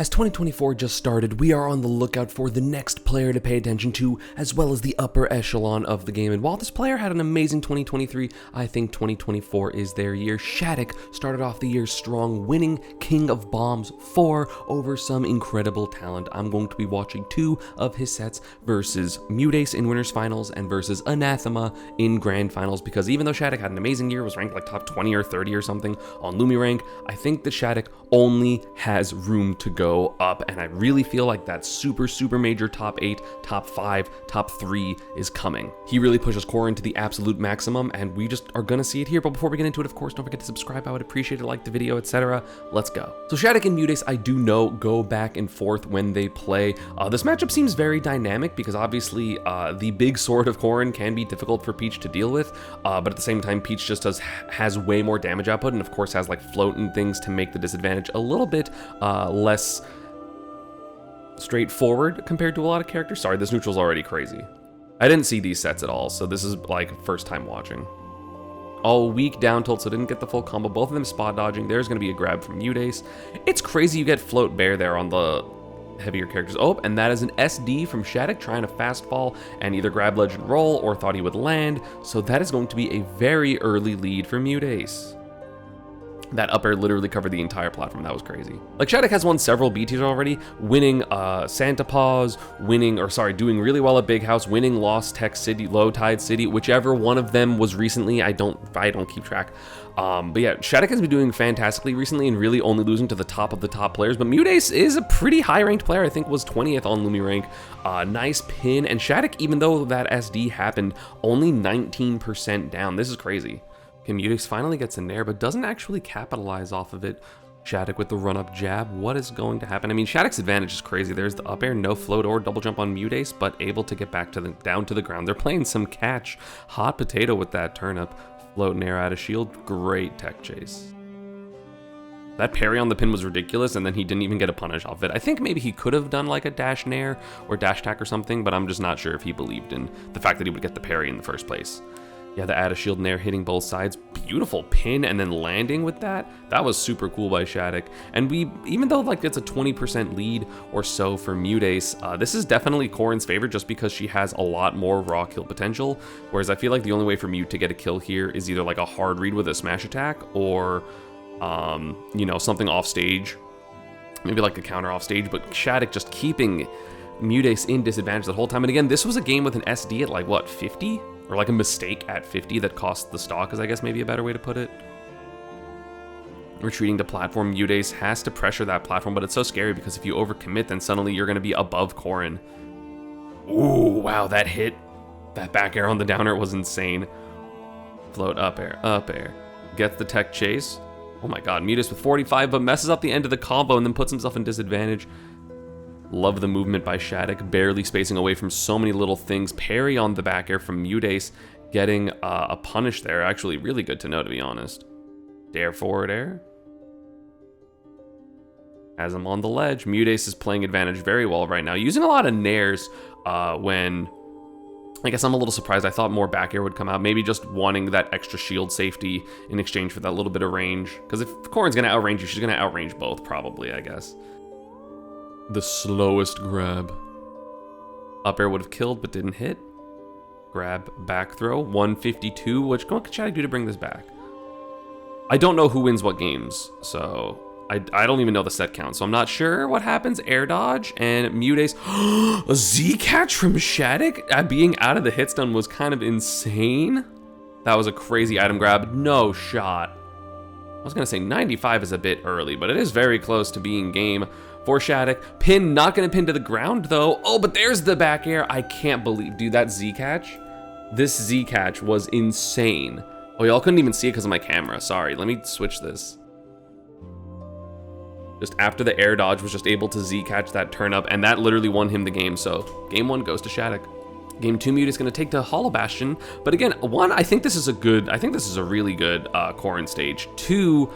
As 2024 just started, we are on the lookout for the next player to pay attention to, as well as the upper echelon of the game. And while this player had an amazing 2023, I think 2024 is their year. Shadic started off the year strong, winning King of Bombs 4 over some incredible talent. I'm going to be watching 2 of his sets versus Mudas in Winners Finals and versus Anathema in Grand Finals, because even though Shadic had an amazing year, was ranked like top 20 or 30 or something on Lumirank, I think that Shadic only has room to go up, and I really feel like that super major top 8, top 5, top 3 is coming. He really pushes Core to the absolute maximum, and we just are gonna see it here. But before we get into it, of course, don't forget to subscribe. I would appreciate it, like the video, etc. Let's go. So Shadic and Mudas, I do know, go back and forth when they play. This matchup seems very dynamic because obviously the big sword of Corrin can be difficult for Peach to deal with, but at the same time, Peach just has way more damage output, and of course has like float and things to make the disadvantage a little bit less straightforward compared to a lot of characters. Sorry, this neutral's already crazy. I didn't see these sets at all, so this is like first time watching. All weak down tilt, so didn't get the full combo. Both of them spot dodging. There's going to be a grab from Mudas. It's crazy you get float bear there on the heavier characters. Oh, and that is an SD from Shadic trying to fast fall and either grab ledge and roll or thought he would land. So that is going to be a very early lead for Mudas. That up air literally covered the entire platform. That was crazy. Like, Shadic has won several B tiers already, winning Santa Paws, doing really well at Big House, winning Lost Tech City, Low Tide City, whichever one of them was recently. I don't keep track. But yeah, Shadic has been doing fantastically recently and really only losing to the top of the top players. But Mudas is a pretty high ranked player. I think was 20th on Lumirank. Nice pin. And Shadic, even though that SD happened, only 19% down. This is crazy. Okay, Mudas finally gets in there, but doesn't actually capitalize off of it. Shadic with the run-up jab. What is going to happen? I mean, Shadic's advantage is crazy. There's the up air, no float or double jump on Mudas, but able to get back to down to the ground. They're playing some catch. Hot potato with that turnip. Float and air out of shield. Great tech chase. That parry on the pin was ridiculous, and then he didn't even get a punish off it. I think maybe he could have done like a dash nair or dash tack or something, but I'm just not sure if he believed in the fact that he would get the parry in the first place. Yeah, the add a shield nair hitting both sides. Beautiful pin and then landing with that. That was super cool by Shadic. And even though like it's a 20% lead or so for Mudas, this is definitely Corrin's favor just because she has a lot more raw kill potential. Whereas I feel like the only way for Mute to get a kill here is either like a hard read with a smash attack or, you know, something off stage. Maybe like a counter off stage, but Shadic just keeping Mudas in disadvantage the whole time. And again, this was a game with an SD at like, what, 50? Or like a mistake at 50 that cost the stock is, I guess, maybe a better way to put it. Retreating to platform, Mudas has to pressure that platform, but it's so scary because if you overcommit, then suddenly you're going to be above Corrin. Ooh, wow, that hit. That back air on the downer was insane. Float, up air. Gets the tech chase. Oh my god, Mudas with 45, but messes up the end of the combo and then puts himself in disadvantage. Love the movement by Shadic, barely spacing away from so many little things. Parry on the back air from Mudas, getting a punish there. Actually, really good to know, to be honest. Dare forward air. Has him on the ledge. Mudas is playing advantage very well right now, using a lot of nairs when... I guess I'm a little surprised. I thought more back air would come out. Maybe just wanting that extra shield safety in exchange for that little bit of range. Because if Corrin's going to outrange you, she's going to outrange both, probably, I guess. The slowest grab. Up air would have killed, but didn't hit. Grab, back throw, 152. What can Shadic do to bring this back? I don't know who wins what games, so I don't even know the set count, so I'm not sure what happens. Air dodge and Mudas. A Z catch from Shadic? Being out of the hit stun was kind of insane. That was a crazy item grab. No shot. I was gonna say 95 is a bit early, but it is very close to being game for Shadic. Pin, not gonna pin to the ground though. Oh, but there's the back air. I can't believe, dude, that Z catch. This Z catch was insane. Oh, y'all couldn't even see it because of my camera. Sorry, let me switch this. Just after the air dodge was just able to Z catch that turn up, and that literally won him the game. So game 1 goes to Shadic. Game 2 Mudas is going to take to Hollow Bastion, but again, 1, I think this is a really good Corrin stage. 2,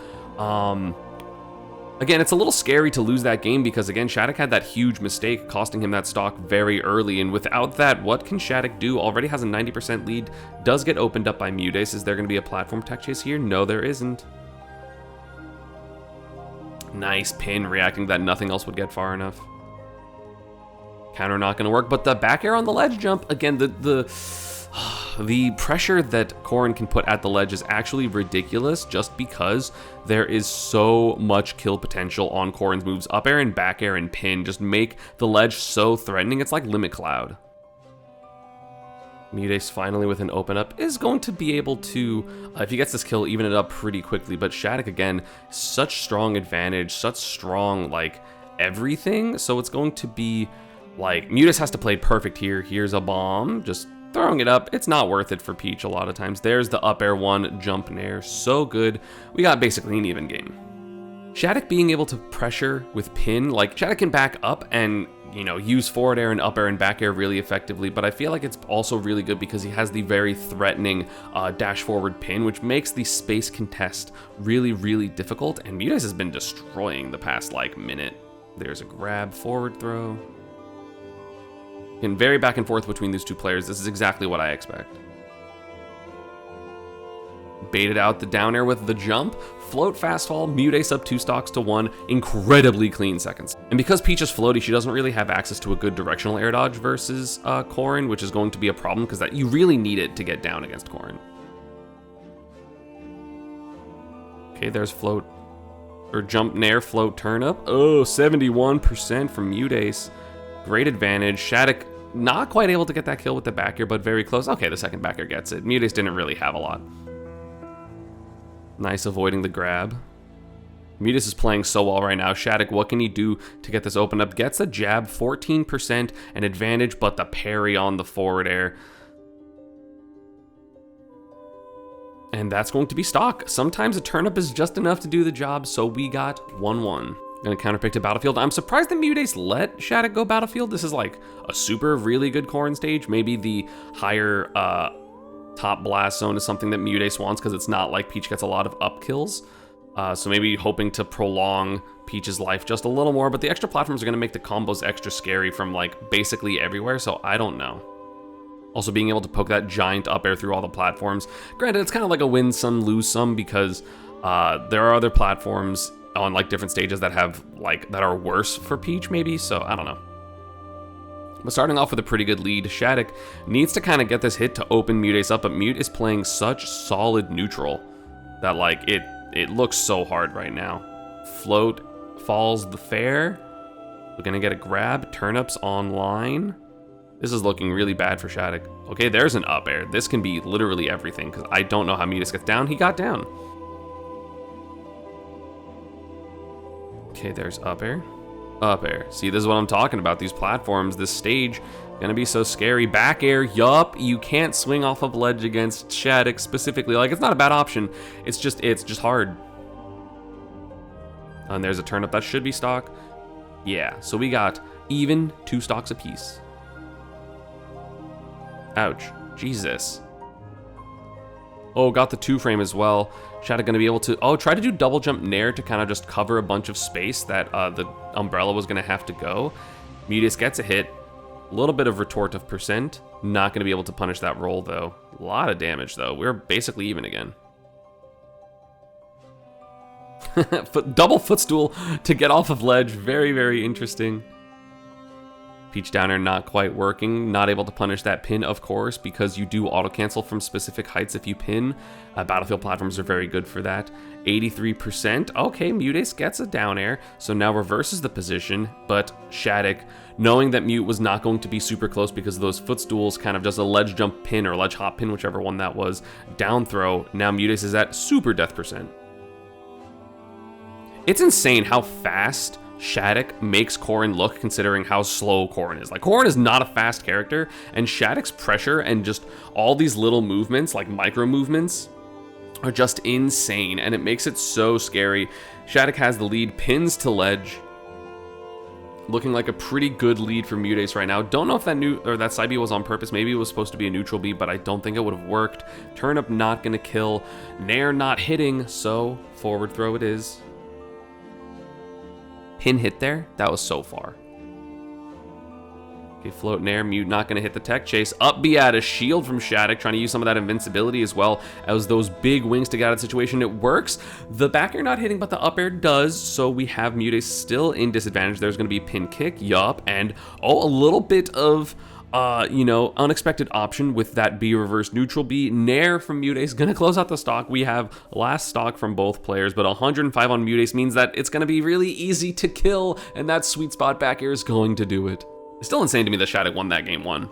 again, it's a little scary to lose that game because again, Shadic had that huge mistake costing him that stock very early, and without that, what can Shadic do? Already has a 90% lead, does get opened up by Mudas. Is there going to be a platform tech chase here? No, there isn't. Nice pin, reacting that nothing else would get far enough. Counter not gonna work, but the back air on the ledge jump, again, the pressure that Corrin can put at the ledge is actually ridiculous just because there is so much kill potential on Corrin's moves. Up air and back air and pin just make the ledge so threatening. It's like Limit Cloud. Mudas finally with an open up is going to be able to, if he gets this kill, even it up pretty quickly. But Shadic, again, such strong advantage, such strong, like, everything. So it's going to be, like, Mudas has to play perfect here. Here's a bomb, just throwing it up. It's not worth it for Peach a lot of times. There's the up air one, jump nair, so good. We got basically an even game. Shadic being able to pressure with pin, like, Shadic can back up and, you know, use forward air and up air and back air really effectively, but I feel like it's also really good because he has the very threatening dash forward pin, which makes the space contest really, really difficult, and Mudas has been destroying the past, like, minute. There's a grab, forward throw. And very back and forth between these two players. This is exactly what I expect. Baited out the down air with the jump. Float fast fall, Mudas up 2 stocks to 1. Incredibly clean seconds. And because Peach is floaty, she doesn't really have access to a good directional air dodge versus Corrin, which is going to be a problem because that you really need it to get down against Corrin. Okay, there's float, or jump nair, float turn up. Oh, 71% from Mudas. Great advantage. Shadic not quite able to get that kill with the back air, but very close. Okay, the second back air gets it. Mudas didn't really have a lot. Nice avoiding the grab. Mudas is playing so well right now. Shadic, what can he do to get this open up? Gets a jab, 14% an advantage, but the parry on the forward air. And that's going to be stock. Sometimes a turn-up is just enough to do the job, so we got 1-1. Gonna counterpick to Battlefield. I'm surprised that Mudas let Shadic go Battlefield. This is like a super really good Corrin stage. Maybe the higher top blast zone is something that Mudas wants because it's not like Peach gets a lot of up kills. So maybe hoping to prolong Peach's life just a little more, but the extra platforms are gonna make the combos extra scary from like basically everywhere, so I don't know. Also being able to poke that giant up air through all the platforms. Granted, it's kind of like a win some, lose some because there are other platforms on like different stages that have like, that are worse for Peach maybe, so I don't know. But starting off with a pretty good lead, Shadic needs to kind of get this hit to open Mudas up, but Mute is playing such solid neutral that like it looks so hard right now. Float falls the fair. We're gonna get a grab, turnips online. This is looking really bad for Shadic. Okay, there's an up air. This can be literally everything because I don't know how Mudas gets down. He got down. Okay, there's up air. Up air. See, this is what I'm talking about. These platforms, this stage, gonna be so scary. Back air, yup. You can't swing off of ledge against Shadic specifically. Like, it's not a bad option. It's just hard. And there's a turnip that should be stock. Yeah, so we got even 2 stocks apiece. Ouch. Jesus. Oh, got the 2 frame as well. Shadic gonna be able to, try to do double jump nair to kind of just cover a bunch of space that the umbrella was gonna have to go. Mudas gets a hit, a little bit of retort of percent. Not gonna be able to punish that roll though. A lot of damage though. We're basically even again. Double footstool to get off of ledge. Very, very interesting. Peach downer not quite working, not able to punish that pin, of course, because you do auto-cancel from specific heights if you pin. Battlefield platforms are very good for that. 83%. Okay, Mudas gets a down air, so now reverses the position, but Shadic, knowing that Mute was not going to be super close because of those footstools, kind of does a ledge jump pin or ledge hop pin, whichever one that was, down throw. Now Mudas is at super death percent. It's insane how fast Shadic makes Corrin look considering how slow Corrin is. Like, Corrin is not a fast character, and Shadic's pressure and just all these little movements, like micro movements, are just insane, and it makes it so scary. Shadic has the lead, pins to ledge. Looking like a pretty good lead for Mudas right now. Don't know if that side B was on purpose. Maybe it was supposed to be a neutral B, but I don't think it would have worked. Turnip not gonna kill. Nair not hitting, so forward throw it is. Pin hit there. That was so far. Okay, float in air, Mute not going to hit the tech chase. Up B at a shield from Shadic, trying to use some of that invincibility as well as those big wings to get out of the situation. It works. The back air not hitting, but the up air does, so we have Mudas still in disadvantage. There's going to be pin kick, yup, and a little bit of unexpected option with that B reverse neutral B. Nair from Mudas going to close out the stock. We have last stock from both players, but 105 on Mudas means that it's going to be really easy to kill, and that sweet spot back air is going to do it. It's still insane to me that Shadic won that game 1.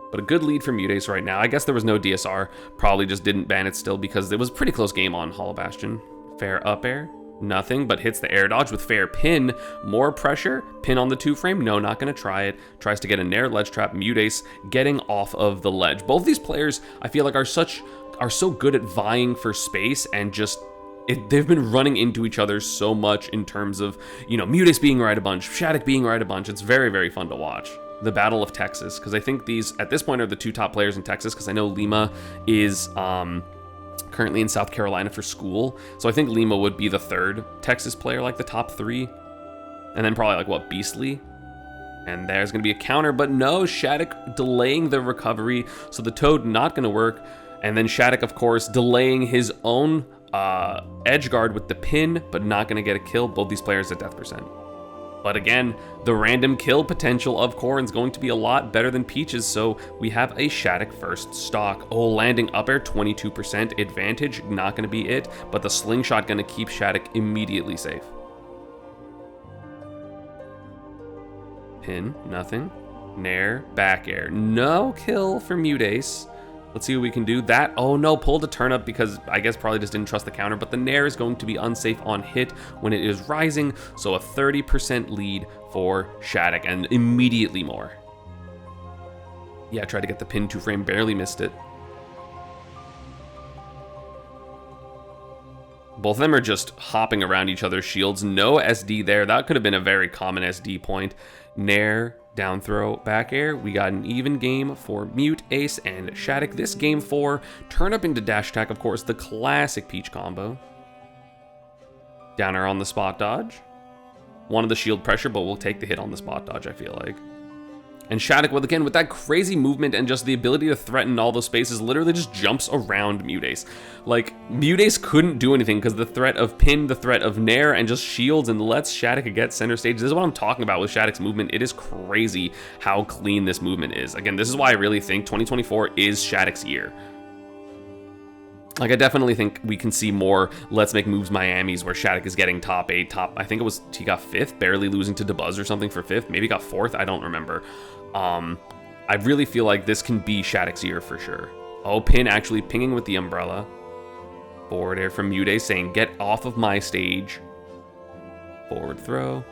But a good lead for Mudas right now. I guess there was no DSR. Probably just didn't ban it still because it was a pretty close game on Hollow Bastion. Fair up air. Nothing, but hits the air dodge with fair pin. More pressure. Pin on the 2-frame. No, not going to try it. Tries to get a Nair ledge trap. Mudas getting off of the ledge. Both these players, I feel like, are so good at vying for space and just... they've been running into each other so much in terms of, Mudas being right a bunch, Shadic being right a bunch. It's very, very fun to watch. The Battle of Texas, because I think these, at this point, are the 2 top players in Texas, because I know Lima is... currently in South Carolina for school, so I think Lima would be the 3rd Texas player, like the top 3, and then probably Beastly, and there's gonna be a counter, but no, Shadic delaying the recovery, so the Toad not gonna work, and then Shadic, of course, delaying his own edge guard with the pin, but not gonna get a kill. Both these players at death percent. But again, the random kill potential of Corrin's going to be a lot better than Peach's, so we have a Shadic first stock. Oh, landing up air, 22% advantage, not going to be it, but the slingshot going to keep Shadic immediately safe. Pin, nothing. Nair, back air. No kill for Mudas. Let's see what we can do. That, oh no, pulled a turnip because I guess probably just didn't trust the counter, but the Nair is going to be unsafe on hit when it is rising, so a 30% lead for Shadic, and immediately more. Yeah, tried to get the pin 2-frame, barely missed it. Both of them are just hopping around each other's shields. No SD there. That could have been a very common SD point. Nair, down throw, back air. We got an even game for Mute, Ace, and Shadic. This game 4, turn up into dash attack, of course, the classic Peach combo. Downer on the spot dodge. Wanted the shield pressure, but we'll take the hit on the spot dodge, I feel like. And Shadic, with that crazy movement and just the ability to threaten all those spaces, literally just jumps around Mudas. Like, Mudas couldn't do anything because the threat of pin, the threat of Nair, and just shields and lets Shadic get center stage. This is what I'm talking about with Shadic's movement. It is crazy how clean this movement is. Again, this is why I really think 2024 is Shadic's year. Like, I definitely think we can see more Let's Make Moves Miamis where Shadic is getting top 8, I think it was, he got 5th, barely losing to Dabuz or something for 5th, maybe got 4th, I don't remember. I really feel like this can be Shadic's year for sure. Oh, pin actually pinging with the umbrella. Forward air from Mudas saying, get off of my stage. Forward throw.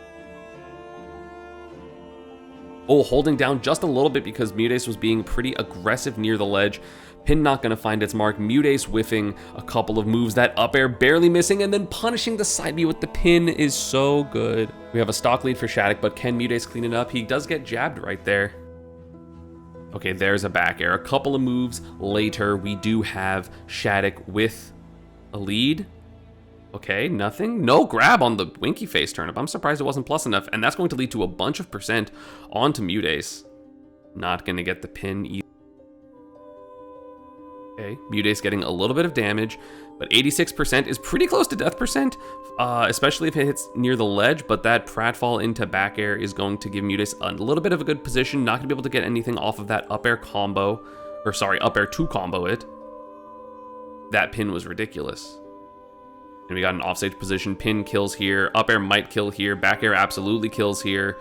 Oh, holding down just a little bit because Mudas was being pretty aggressive near the ledge. Pin not going to find its mark. Mudas whiffing a couple of moves. That up air barely missing, and then punishing the side B with the pin is so good. We have a stock lead for Shadic, but can Mudas clean it up? He does get jabbed right there. Okay, there's a back air. A couple of moves later, we do have Shadic with a lead. Okay, nothing. No grab on the Winky Face turnip. I'm surprised it wasn't plus enough, and that's going to lead to a bunch of percent onto Mudas. Not going to get the pin either. Okay, Mudas getting a little bit of damage, but 86% is pretty close to death percent, especially if it hits near the ledge, but that pratfall into back air is going to give Mudas a little bit of a good position, not going to be able to get anything off of that up air combo, or sorry, up air to combo it. That pin was ridiculous. And we got an offstage position, pin kills here, up air might kill here, back air absolutely kills here.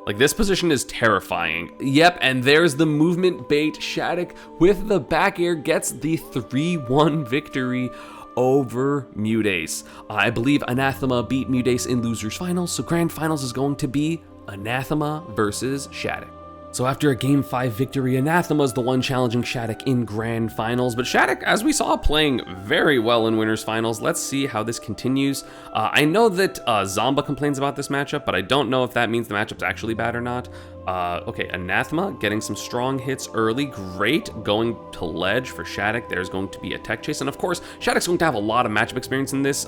Like, this position is terrifying. Yep, and there's the movement bait. Shadic with the back air gets the 3-1 victory over Mudas. I believe Anathema beat Mudas in losers finals, so grand finals is going to be Anathema versus Shadic. So after a Game 5 victory, Anathema's the one challenging Shadic in Grand Finals, but Shadic, as we saw, playing very well in Winners Finals. Let's see how this continues. I know that Zomba complains about this matchup, but I don't know if that means the matchup's actually bad or not. Okay, Anathema getting some strong hits early. Great going to ledge for Shadic. There's going to be a tech chase, and of course, Shadic's going to have a lot of matchup experience in this.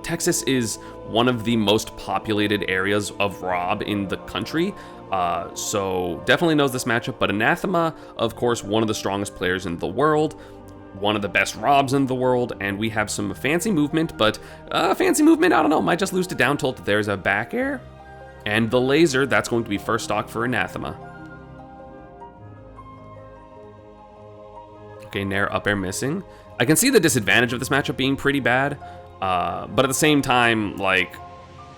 Texas is one of the most populated areas of Rob in the country. So definitely knows this matchup, but Anathema, of course, one of the strongest players in the world, one of the best Robs in the world, and we have some fancy movement, but fancy movement, I don't know, might just lose to down tilt. There's a back air, and the laser, that's going to be first stock for Anathema. Okay, Nair up air missing. I can see the disadvantage of this matchup being pretty bad, but at the same time, like,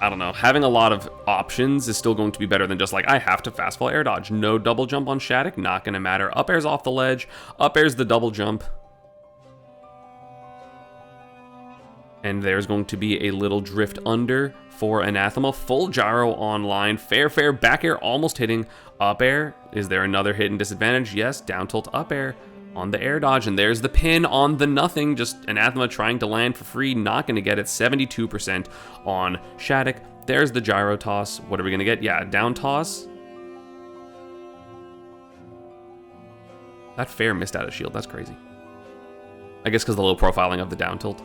I don't know, having a lot of options is still going to be better than just like, I have to fast fall air dodge. No double jump on Shadic, not gonna matter. Up air's off the ledge, up air's the double jump. And there's going to be a little drift under for Anathema. Full gyro online, fair, back air almost hitting. Up air, is there another hidden disadvantage? Yes, down tilt up air on the air dodge, and there's the pin on the nothing. Just Anathema trying to land for free, not going to get it. 72% on Shadic. There's the gyro toss. What are we going to get? Yeah, down toss. That fair missed out of shield. That's crazy. I guess because the low profiling of the down tilt.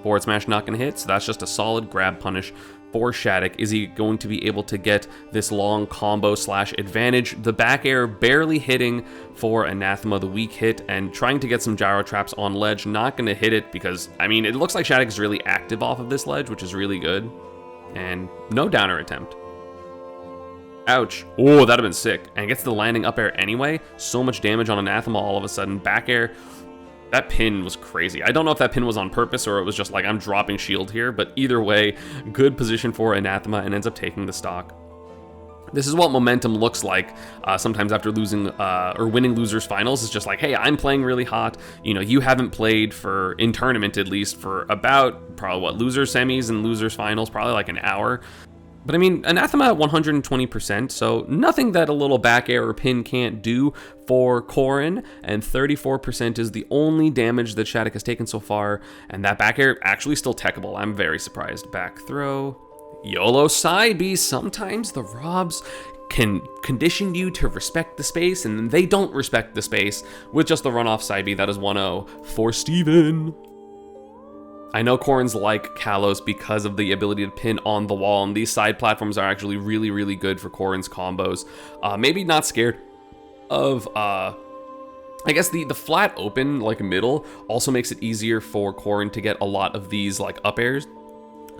Forward smash not going to hit, so that's just a solid grab punish for Shadic. Is he going to be able to get this long combo slash advantage? The back air barely hitting for Anathema, the weak hit, and trying to get some gyro traps on ledge. Not going to hit it because, I mean, it looks like Shadic is really active off of this ledge, which is really good. And no downer attempt. Ouch. Oh, that'd have been sick. And gets the landing up air anyway. So much damage on Anathema all of a sudden. Back air. That pin was crazy. I don't know if that pin was on purpose or it was just like, I'm dropping shield here, but either way, good position for Anathema and ends up taking the stock. This is what momentum looks like sometimes after losing or winning losers finals. It's just like, hey, I'm playing really hot. You know, you haven't played for, in tournament at least, for about probably what, loser semis and losers finals, probably like an hour. But I mean, Anathema at 120%, so nothing that a little back air or pin can't do for Corrin, and 34% is the only damage that Shadic has taken so far, and that back air actually still techable. I'm very surprised. Back throw. YOLO side B. Sometimes the Robs can condition you to respect the space, and they don't respect the space with just the runoff side B. That is 1-0 for Steven. I know Corrin's like Kalos because of the ability to pin on the wall, and these side platforms are actually really, really good for Corrin's combos. Maybe not scared of, I guess the flat open, like middle, also makes it easier for Corrin to get a lot of these like up airs.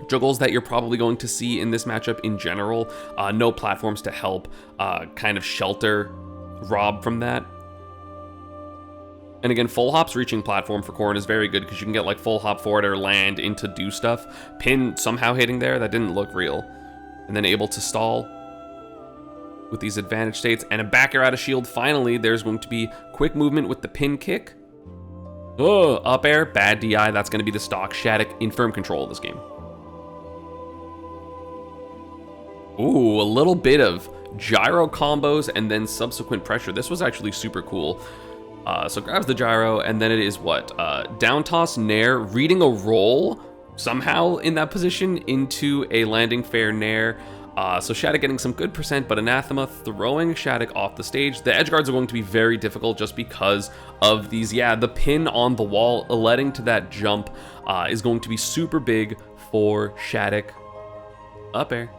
Juggles that you're probably going to see in this matchup in general. No platforms to help kind of shelter Rob from that. And again, full hop's reaching platform for Corrin is very good because you can get like full hop forward or land into do stuff. Pin somehow hitting there, that didn't look real. And then able to stall with these advantage states and a back air out of shield. Finally, there's going to be quick movement with the pin kick. Oh, up air, bad DI. That's going to be the stock. Shadic in firm control of this game. Ooh, a little bit of gyro combos and then subsequent pressure. This was actually super cool. So grabs the gyro, and then it is what? Down toss, nair, reading a roll somehow in that position into a landing fair nair. So Shadic getting some good percent, but Anathema throwing Shadic off the stage. The edge guards are going to be very difficult just because of these, yeah, the pin on the wall letting to that jump is going to be super big for Shadic. Up air.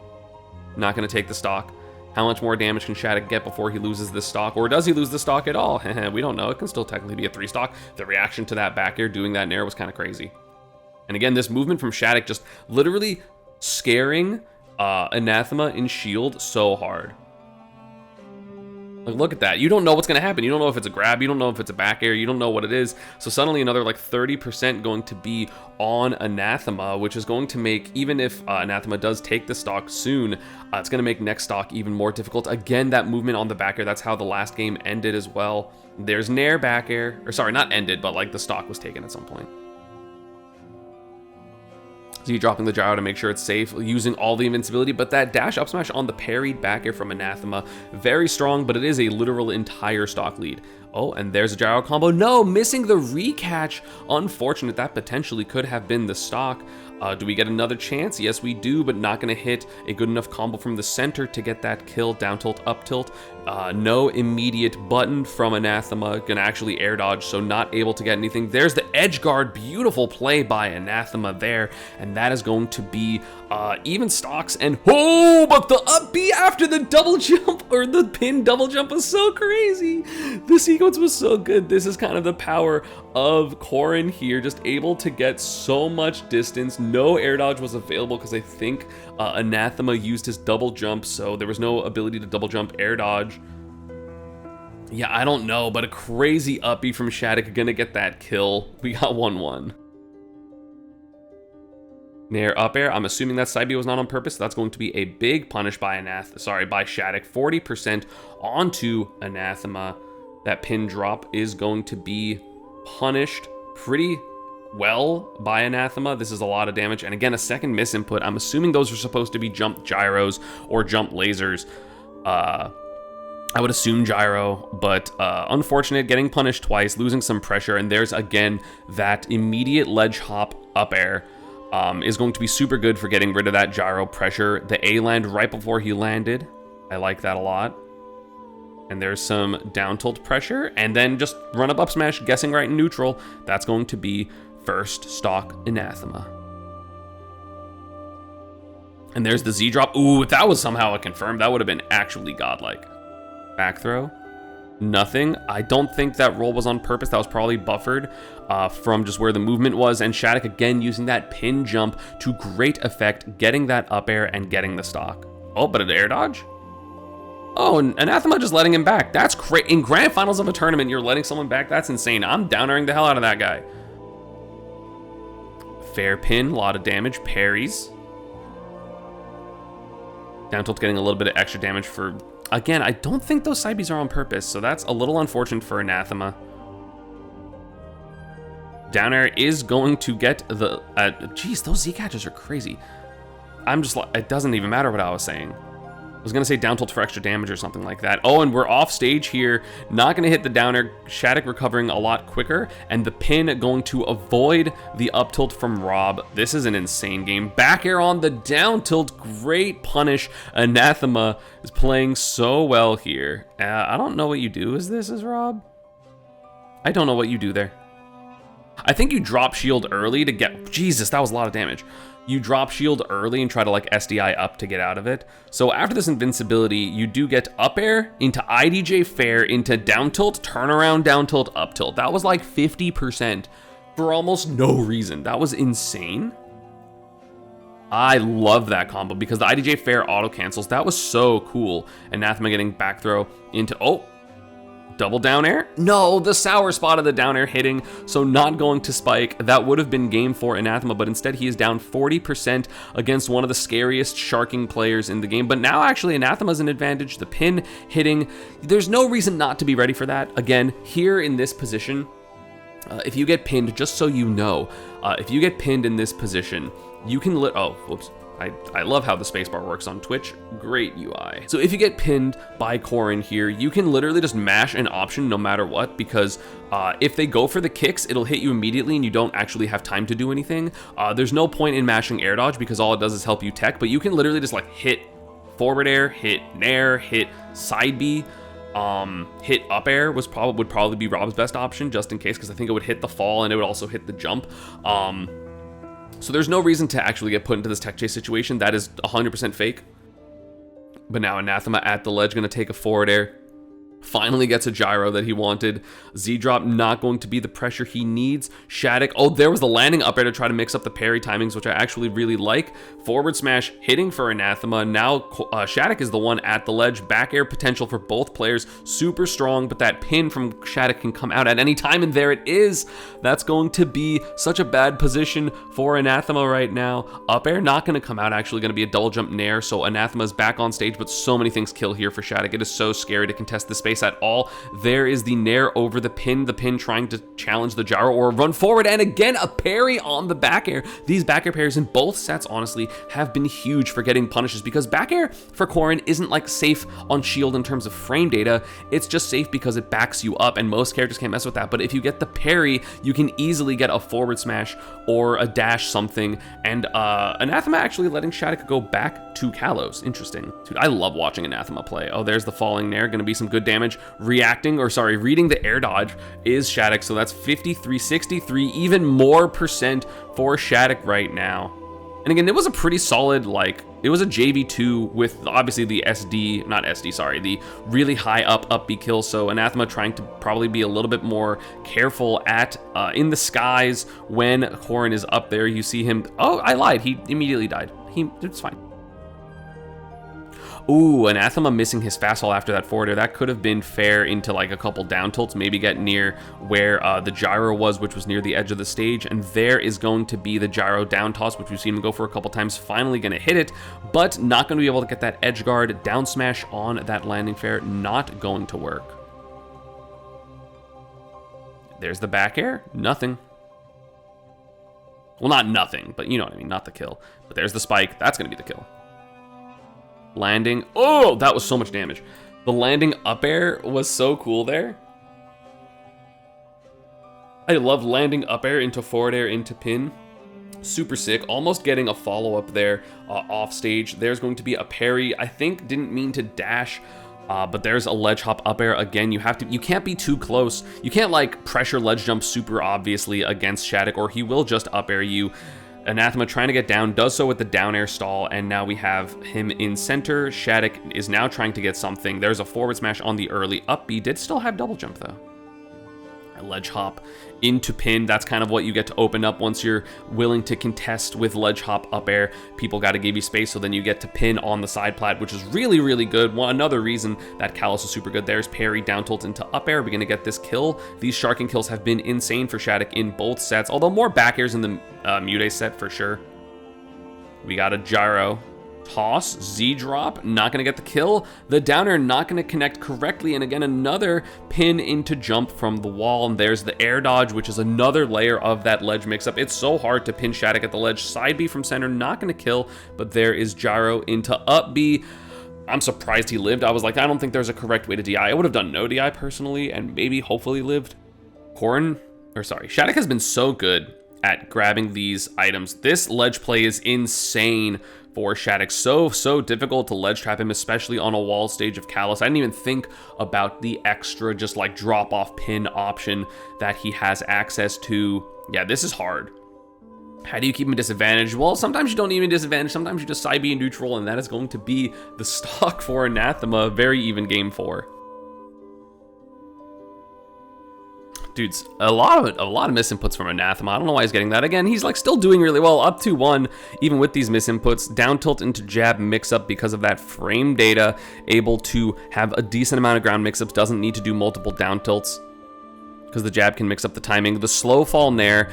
Not going to take the stock. How much more damage can Shadic get before he loses this stock? Or does he lose the stock at all? We don't know. It can still technically be a 3 stock. The reaction to that back air doing that nair was kind of crazy. And again, this movement from Shadic just literally scaring Anathema in shield so hard. Like, look at that. You don't know what's going to happen. You don't know if it's a grab. You don't know if it's a back air. You don't know what it is. So suddenly another like 30% going to be on Anathema, which is going to make, even if Anathema does take the stock soon, it's going to make next stock even more difficult. Again, that movement on the back air, that's how the last game ended as well. There's nair back air, or sorry, not ended, but like the stock was taken at some point. Z dropping the gyro to make sure it's safe, using all the invincibility, but that dash up smash on the parried back air from Anathema, very strong, but it is a literal entire stock lead. Oh, and there's a gyro combo. No, missing the recatch. Unfortunate, that potentially could have been the stock. Do we get another chance? Yes, we do, but not going to hit a good enough combo from the center to get that kill. Down tilt, up tilt. No immediate button from Anathema. Going to actually air dodge, so not able to get anything. There's the edge guard. Beautiful play by Anathema there, and that is going to be even stocks. And oh, but the up B after the double jump, or the pin double jump, was so crazy. The sequence was so good. This is kind of the power of Corrin here, just able to get so much distance. No air dodge was available because I think Anathema used his double jump, so there was no ability to double jump air dodge. Yeah, I don't know, but a crazy up B from Shadic, gonna get that kill. We got 1-1. Nair up air. I'm assuming that side B was not on purpose. That's going to be a big punish by by Shadic. 40% onto Anathema. That pin drop is going to be punished pretty well by Anathema. This is a lot of damage. And again, a second miss input. I'm assuming those are supposed to be jump gyros or jump lasers. I would assume gyro, but unfortunate, getting punished twice, losing some pressure. And there's again that immediate ledge hop up air. Is going to be super good for getting rid of that gyro pressure. The A land right before he landed. I like that a lot. And there's some down tilt pressure. And then just run up smash, guessing right in neutral. That's going to be first stock Anathema. And there's the Z drop. Ooh, if that was somehow a confirm, that would have been actually godlike. Back throw. Nothing. I don't think that roll was on purpose. That was probably buffered from just where the movement was. And Shadic again using that pin jump to great effect, getting that up air and getting the stock. Oh, but an air dodge? Oh, and Anathema just letting him back. That's great. In grand finals of a tournament, you're letting someone back. That's insane. I'm down airing the hell out of that guy. Fair pin, a lot of damage. Parries. Down tilt getting a little bit of extra damage for... Again, I don't think those side Bs are on purpose, so that's a little unfortunate for Anathema. Down air is going to get the... Geez, those Z catches are crazy. I'm just like... It doesn't even matter what I was saying. I was going to say down tilt for extra damage or something like that. Oh, and we're off stage here. Not going to hit the down air. Shadic recovering a lot quicker. And the pin going to avoid the up tilt from Rob. This is an insane game. Back air on the down tilt. Great punish. Anathema is playing so well here. I don't know what you do as this is Rob. I don't know what you do there. I think you drop shield early to get... Jesus, that was a lot of damage. You drop shield early and try to like SDI up to get out of it. So after this invincibility, you do get up air into IDJ fair into down tilt, turnaround, down tilt, up tilt. That was like 50% for almost no reason. That was insane. I love that combo because the IDJ fair auto cancels. That was so cool. Anathema getting back throw into... Oh! Double down air? No, the sour spot of the down air hitting, so not going to spike. That would have been game for Anathema, but instead he is down 40% against one of the scariest sharking players in the game. But now actually Anathema's an advantage. The pin hitting, there's no reason not to be ready for that. Again, here in this position, if you get pinned, just so you know, if you get pinned in this position, you can oh, whoops. I love how the spacebar works on Twitch. Great UI. So if you get pinned by Corrin here, you can literally just mash an option no matter what, because if they go for the kicks, it'll hit you immediately and you don't actually have time to do anything. There's no point in mashing air dodge because all it does is help you tech, but you can literally just like hit forward air, hit nair, hit side B, hit up air would probably be Rob's best option just in case, because I think it would hit the fall and it would also hit the jump. So there's no reason to actually get put into this tech chase situation. That is 100% fake. But now Anathema at the ledge, going to take a forward air. Finally gets a gyro that he wanted. Z-drop not going to be the pressure he needs. Shadic, oh, there was the landing up air to try to mix up the parry timings, which I actually really like. Forward smash hitting for Anathema. Now Shadic is the one at the ledge. Back air potential for both players. Super strong, but that pin from Shadic can come out at any time, and there it is. That's going to be such a bad position for Anathema right now. Up air not going to come out, actually going to be a double jump nair, so Anathema's back on stage, but so many things kill here for Shadic. It is so scary to contest the space at all. There is the nair over the pin trying to challenge the gyro or run forward, and again a parry on the back air. These back air parries in both sets honestly have been huge for getting punishes, because back air for Corrin isn't like safe on shield in terms of frame data. It's just safe because it backs you up and most characters can't mess with that. But if you get the parry, you can easily get a forward smash or a dash something, and Anathema actually letting Shadic go back to Kalos. Interesting. Dude, I love watching Anathema play. Oh, there's the falling nair, gonna be some good damage damage. Reading the air dodge is Shadic, so that's 53, 63, even more percent for Shadic right now. And again, it was a pretty solid, like, it was a JV2 with obviously the the really high up B kill. So Anathema trying to probably be a little bit more careful at in the skies when Corrin is up there. You see him, oh, I lied, he immediately died. It's fine. Ooh, Anathema missing his fastball after that forward air. That could have been fair into like a couple down tilts, maybe get near where the gyro was, which was near the edge of the stage. And there is going to be the gyro down toss, which we've seen him go for a couple times. Finally going to hit it, but not going to be able to get that edge guard. Down smash on that landing fair, not going to work. There's the back air, nothing. Well, not nothing, but you know what I mean, not the kill. But there's the spike, that's going to be the kill. Landing, oh, that was so much damage. The landing up air was so cool there. I love landing up air into forward air into pin. Super sick, almost getting a follow-up there off stage. There's going to be a parry. I think didn't mean to dash, but there's a ledge hop up air again. You can't be too close. You can't like pressure ledge jump super obviously against Shadic, or he will just up air you. Anathema trying to get down, does so with the down air stall, and now we have him in center. Shadic is now trying to get something. There's a forward smash on the early up B. Did still have double jump though. A ledge hop into pin. That's kind of what you get to open up once you're willing to contest with ledge hop up air. People got to give you space, so then you get to pin on the side plat, which is really, really good. Another reason that Kalos is super good. There's parry, down tilt into up air. We're going to get this kill. These sharking kills have been insane for Shadic in both sets, although more back airs in the Mudas set for sure. We got a gyro. Toss, Z drop, not going to get the kill. The downer not going to connect correctly, and again another pin into jump from the wall, and there's the air dodge, which is another layer of that ledge mix-up. It's so hard to pin Shadic at the ledge. Side B from center, not going to kill, but there is gyro into up B. I'm surprised he lived. I was like, I don't think there's a correct way to DI. I would have done no DI personally, and maybe hopefully lived. Shadic has been so good at grabbing these items. This ledge play is insane for Shadic. So difficult to ledge trap him, especially on a wall stage of Kalos. I didn't even think about the extra just like drop off pin option that he has access to. Yeah, this is hard. How do you keep him disadvantaged? Well, sometimes you don't even disadvantage. Sometimes you just side B and neutral, and that is going to be the stock for Anathema. Very even game 4. Dudes, a lot of misinputs from Anathema. I don't know why he's getting that. Again, he's like still doing really well, up to 1, even with these misinputs. Down tilt into jab mix-up because of that frame data, able to have a decent amount of ground mix-ups, doesn't need to do multiple down tilts because the jab can mix up the timing. The slow fall nair,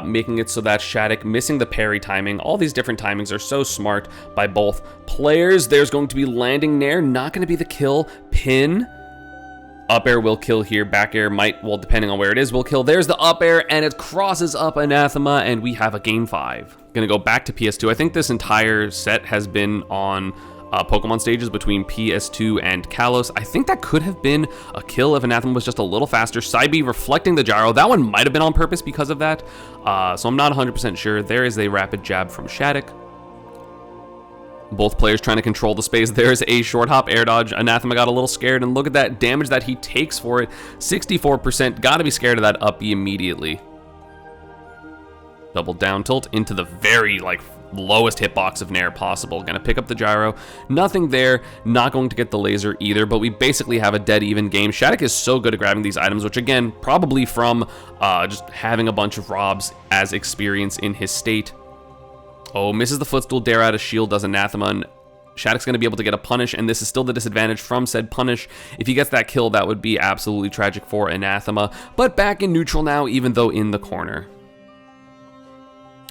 making it so that Shadic missing the parry timing. All these different timings are so smart by both players. There's going to be landing nair, not going to be the kill. Pin. Up air will kill here. Back air might, well, depending on where it is, will kill. There's the up air, and it crosses up Anathema, and we have a game 5. Gonna go back to PS2. I think this entire set has been on Pokemon stages between PS2 and Kalos. I think that could have been a kill if Anathema was just a little faster. Side B reflecting the gyro. That one might have been on purpose because of that. So I'm not 100% sure. There is a rapid jab from Shadic. Both players trying to control the space. There's a short hop air dodge. Anathema got a little scared, and look at that damage that he takes for it. 64%. Gotta be scared of that up B immediately. Double down tilt into the very, like, lowest hitbox of Nair possible. Gonna pick up the gyro. Nothing there. Not going to get the laser either, but we basically have a dead even game. Shadic is so good at grabbing these items, which again, probably from just having a bunch of robs as experience in his state. Oh, misses the footstool, dare out a shield, does Anathema, and Shadic's going to be able to get a punish, and this is still the disadvantage from said punish. If he gets that kill, that would be absolutely tragic for Anathema, but back in neutral now, even though in the corner.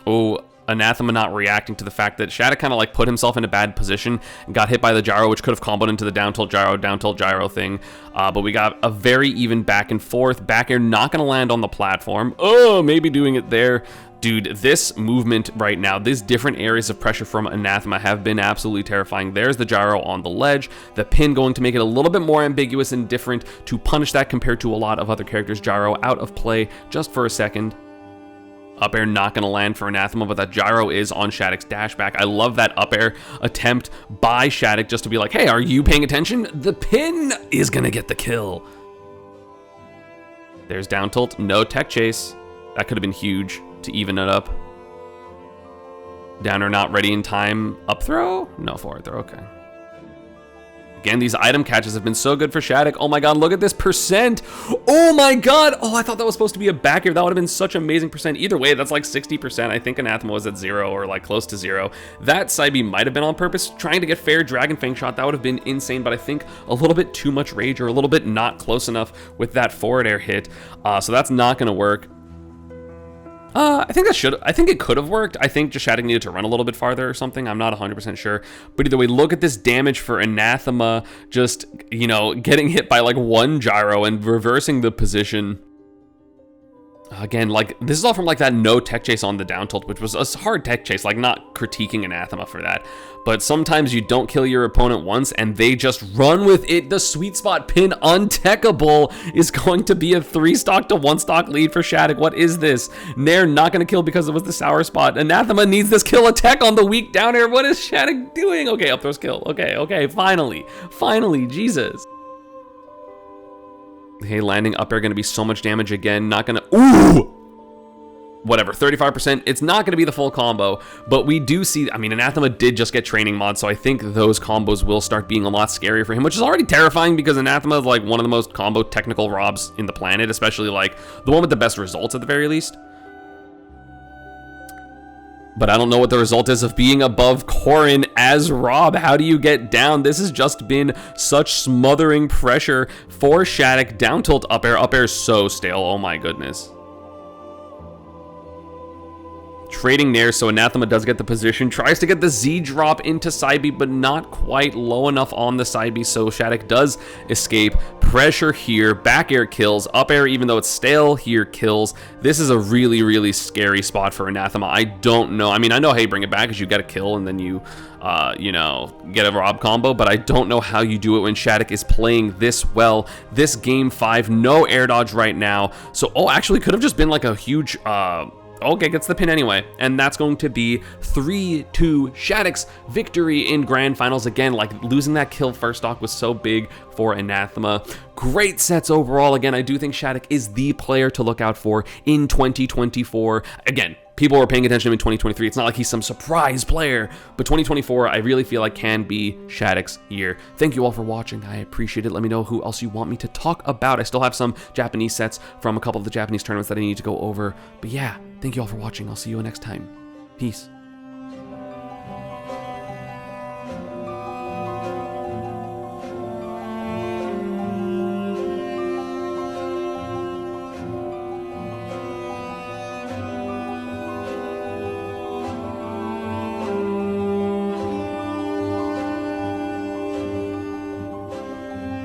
Oh, Anathema not reacting to the fact that Shadic kind of like put himself in a bad position and got hit by the gyro, which could have comboed into the down tilt gyro thing. But we got a very even back and forth. Back air not going to land on the platform. Oh, maybe doing it there. Dude, this movement right now, these different areas of pressure from Anathema have been absolutely terrifying. There's the gyro on the ledge. The pin going to make it a little bit more ambiguous and different to punish that compared to a lot of other characters. Gyro out of play just for a second. Up air not going to land for Anathema, but that gyro is on Shadic's dash back. I love that up air attempt by Shadic just to be like, hey, are you paying attention? The pin is going to get the kill. There's down tilt, no tech chase. That could have been huge to even it up. Downer not ready in time. Up throw? No, forward throw, okay. Again, these item catches have been so good for Shadic. Oh my god, look at this percent. Oh my god. Oh, I thought that was supposed to be a back air. That would have been such amazing percent. Either way, that's like 60%. I think Anathema was at 0 or like close to 0. That side B might have been on purpose, trying to get fair Dragon Fang shot. That would have been insane, but I think a little bit too much rage or a little bit not close enough with that forward air hit. So that's not going to work. I think it could have worked. I think just Shadic needed to run a little bit farther or something. I'm not 100% sure. But either way, look at this damage for Anathema just, you know, getting hit by like one gyro and reversing the position. Again, like, this is all from like that no tech chase on the down tilt, which was a hard tech chase, like not critiquing Anathema for that. But sometimes you don't kill your opponent once and they just run with it. The sweet spot pin untechable is going to be a 3-stock to 1-stock lead for Shadic. What is this? Nair not going to kill because it was the sour spot. Anathema needs this kill attack on the weak down air. What is Shadic doing? Okay, up throw's kill. Okay, finally, Jesus. Hey, landing up air going to be so much damage again. Not going to... Ooh! Whatever, 35%. It's not going to be the full combo, but we do see... I mean, Anathema did just get training mod, so I think those combos will start being a lot scarier for him, which is already terrifying because Anathema is like one of the most combo technical Robs in the planet, especially like the one with the best results at the very least. But I don't know what the result is of being above Corrin as Rob. How do you get down? This has just been such smothering pressure for Shadic. Down tilt up air. Up air is so stale. Oh my goodness. Trading Nair, so Anathema does get the position. Tries to get the Z drop into side B, but not quite low enough on the side B, so Shadic does escape. Pressure here. Back air kills. Up air, even though it's stale, here kills. This is a really, really scary spot for Anathema. I don't know. I mean, I know, hey, bring it back because you get a kill and then you, you know, get a Rob combo, but I don't know how you do it when Shadic is playing this well. This game 5, no air dodge right now. So, oh, actually could have just been like a huge, okay, gets the pin anyway. And that's going to be 3-2 Shadic's victory in Grand Finals. Again, like losing that kill first stock was so big for Anathema. Great sets overall. Again, I do think Shadic is the player to look out for in 2024. Again, people were paying attention to him in 2023. It's not like he's some surprise player, but 2024, I really feel like can be Shadic's year. Thank you all for watching. I appreciate it. Let me know who else you want me to talk about. I still have some Japanese sets from a couple of the Japanese tournaments that I need to go over. But yeah, thank you all for watching. I'll see you next time. Peace.